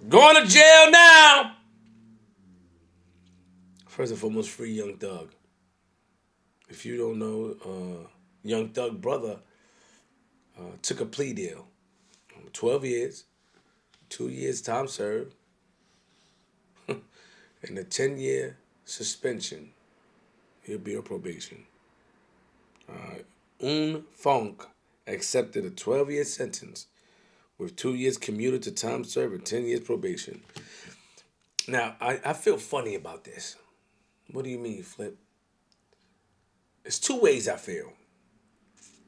Going to jail now. First and foremost, free Young Thug. If you don't know, Young Thug brother took a plea deal. 12 years, 2 years time served, and a 10-year suspension. He'll be on probation. Un Funk accepted a 12-year sentence with 2 years commuted to time served and 10 years probation. Now, I feel funny about this. What do you mean, Flip? There's two ways I feel.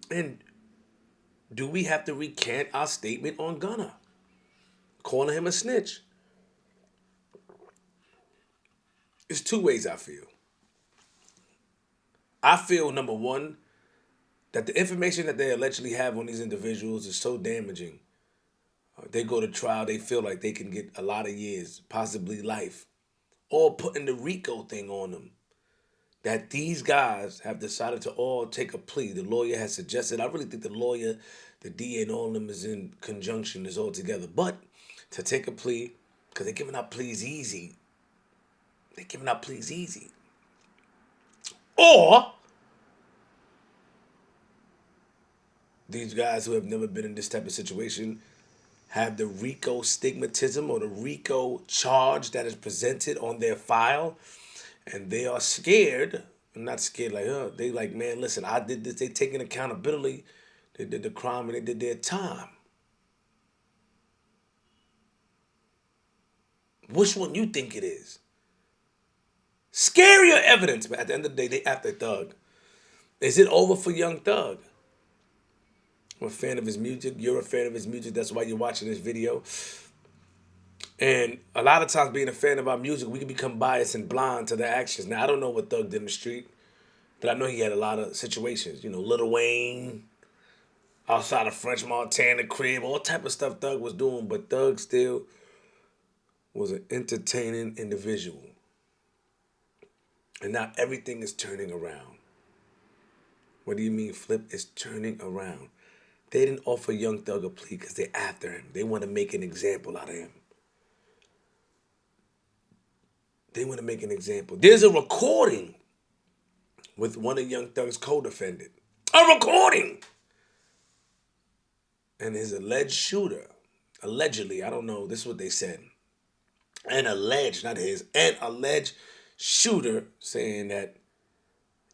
And do we have to recant our statement on Gunna? Calling him a snitch? There's two ways I feel. I feel, number one, that the information that they allegedly have on these individuals is so damaging. They go to trial, they feel like they can get a lot of years, possibly life, or putting the RICO thing on them. That these guys have decided to all take a plea. The lawyer has suggested. I really think the lawyer, the DA, and all of them is in conjunction, is all together. But to take a plea, because they're giving out pleas easy. They're giving out pleas easy. Or these guys who have never been in this type of situation have the RICO stigmatism or the RICO charge that is presented on their file, and they are scared. Not scared like, they like, man, listen, I did this. They taking accountability. They did the crime and they did their time. Which one you think it is? Scarier evidence, but at the end of the day, they after Thug. Is it over for Young Thug? I'm a fan of his music. You're a fan of his music. That's why you're watching this video. And a lot of times being a fan of our music, we can become biased and blind to the actions. Now, I don't know what Thug did in the street, but I know he had a lot of situations. You know, Lil Wayne, outside of French Montana crib, all type of stuff Thug was doing, but Thug still was an entertaining individual. And now everything is turning around. What do you mean, Flip? It's turning around. They didn't offer Young Thug a plea because they're after him. They want to make an example out of him. They want to make an example. There's a recording with one of Young Thug's co-defendant. A recording! And his alleged shooter, allegedly, I don't know, this is what they said. An alleged, not his, an alleged shooter saying that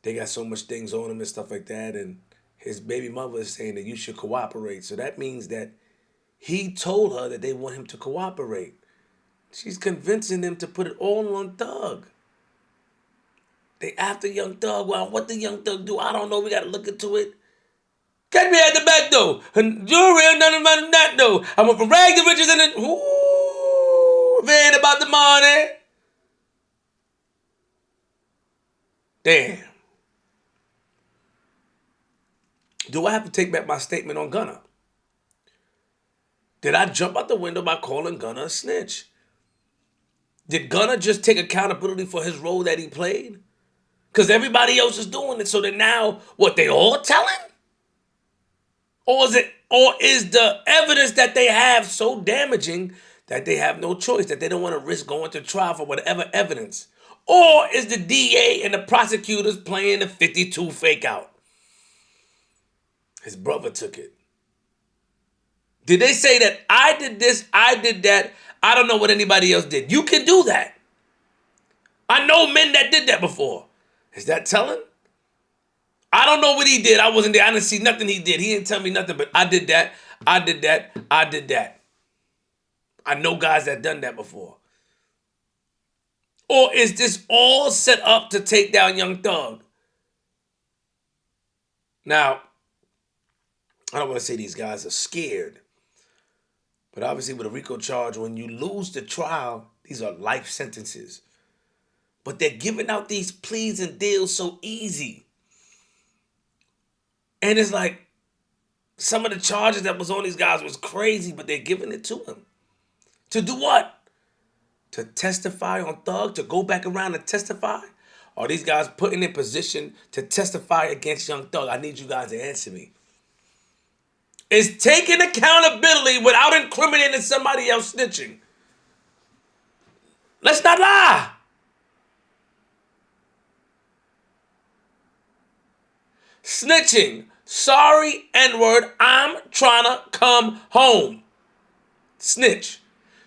they got so much things on him and stuff like that, and his baby mother is saying that you should cooperate. So that means that he told her that they want him to cooperate. She's convincing them to put it all on Thug. They after Young Thug. Well, what did Young Thug do? I don't know. We got to look into it. Catch me at the back door. And you're real, nothing about that though. I went from rags to riches and then, ooh, if it ain't about the money. Damn. Do I have to take back my statement on Gunna? Did I jump out the window by calling Gunna a snitch? Did Gunna just take accountability for his role that he played? Because everybody else is doing it, so that now, what, they all telling? Or is the evidence that they have so damaging that they have no choice, that they don't want to risk going to trial for whatever evidence? Or is the DA and the prosecutors playing the 52 fake out? His brother took it. Did they say that I did this, I did that, I don't know what anybody else did? You can do that. I know men that did that before. Is that telling? I don't know what he did. I wasn't there. I didn't see nothing he did. He didn't tell me nothing, but I did that, I did that, I did that. I know guys that done that before. Or is this all set up to take down Young Thug? Now, I don't want to say these guys are scared, but obviously with a RICO charge, when you lose the trial, these are life sentences. But they're giving out these pleas and deals so easy. And it's like some of the charges that was on these guys was crazy, but they're giving it to them. To do what? To testify on Thug, to go back around and testify? Are these guys putting in position to testify against Young Thug? I need you guys to answer me. Is taking accountability without incriminating somebody else snitching? Let's not lie. Snitching. Sorry, N-word. I'm trying to come home. Snitch.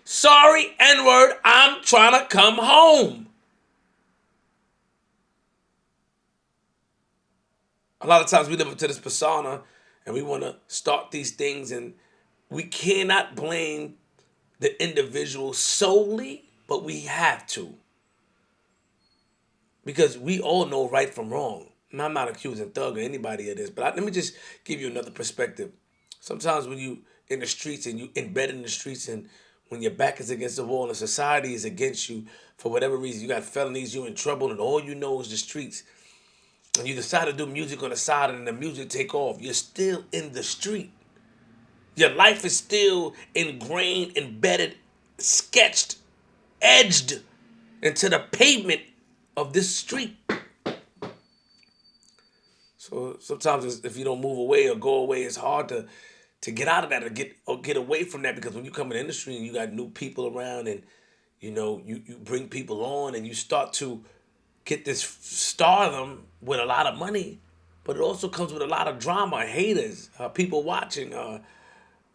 Sorry, N-word. I'm trying to come home. A lot of times we live up to this persona and we want to start these things, and we cannot blame the individual solely, but we have to. Because we all know right from wrong. And I'm not accusing Thug or anybody of this, but let me just give you another perspective. Sometimes when you in the streets and you embedded in the streets, and when your back is against the wall and society is against you for whatever reason, you got felonies, you in trouble, and all you know is the streets, and you decide to do music on the side and the music take off, you're still in the street. Your life is still ingrained, embedded, sketched, edged into the pavement of this street. So sometimes if you don't move away or go away, it's hard to get out of that or get away from that, because when you come in the industry and you got new people around, and you bring people on and you start to get this stardom with a lot of money, but it also comes with a lot of drama, haters, people watching,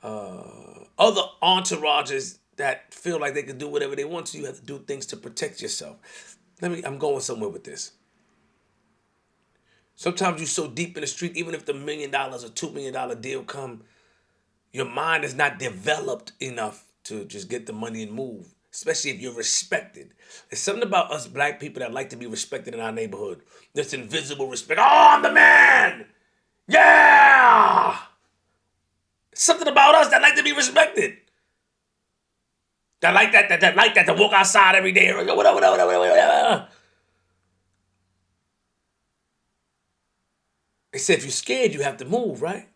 other entourages that feel like they can do whatever they want, so you have to do things to protect yourself. I'm going somewhere with this. Sometimes you're so deep in the street, even if the $1 million or $2 million deal come, your mind is not developed enough to just get the money and move, especially if you're respected. There's something about us black people that like to be respected in our neighborhood. This invisible respect. Oh, I'm the man. Yeah. Something about us that like to be respected. That like that to walk outside every day. Whatever. They said if you're scared, you have to move, right?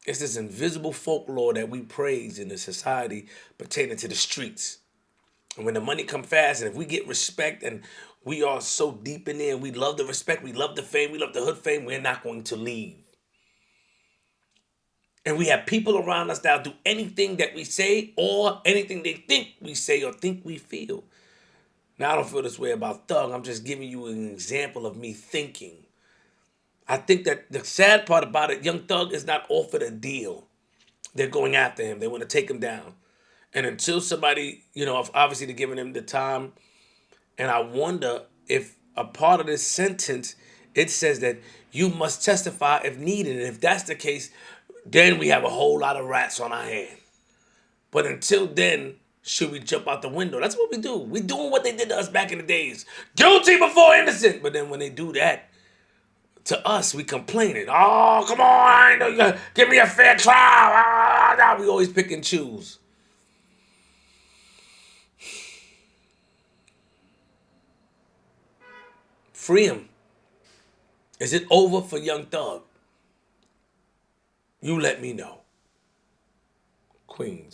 It's this invisible folklore that we praise in the society pertaining to the streets. And when the money come fast, and if we get respect and we are so deep in there and we love the respect, we love the fame, we love the hood fame, we're not going to leave. And we have people around us that'll do anything that we say or anything they think we say or think we feel. Now, I don't feel this way about Thug. I'm just giving you an example of me thinking. I think that the sad part about it, Young Thug is not offered a deal. They're going after him. They want to take him down. And until somebody, obviously they're giving him the time. And I wonder if a part of this sentence, it says that you must testify if needed. And if that's the case, then we have a whole lot of rats on our hand. But until then, should we jump out the window? That's what we do. We're doing what they did to us back in the days. Guilty before innocent. But then when they do that to us, we complaining. Oh, come on. Give me a fair trial. We always pick and choose. Free him. Is it over for Young Thug? You let me know. Queens.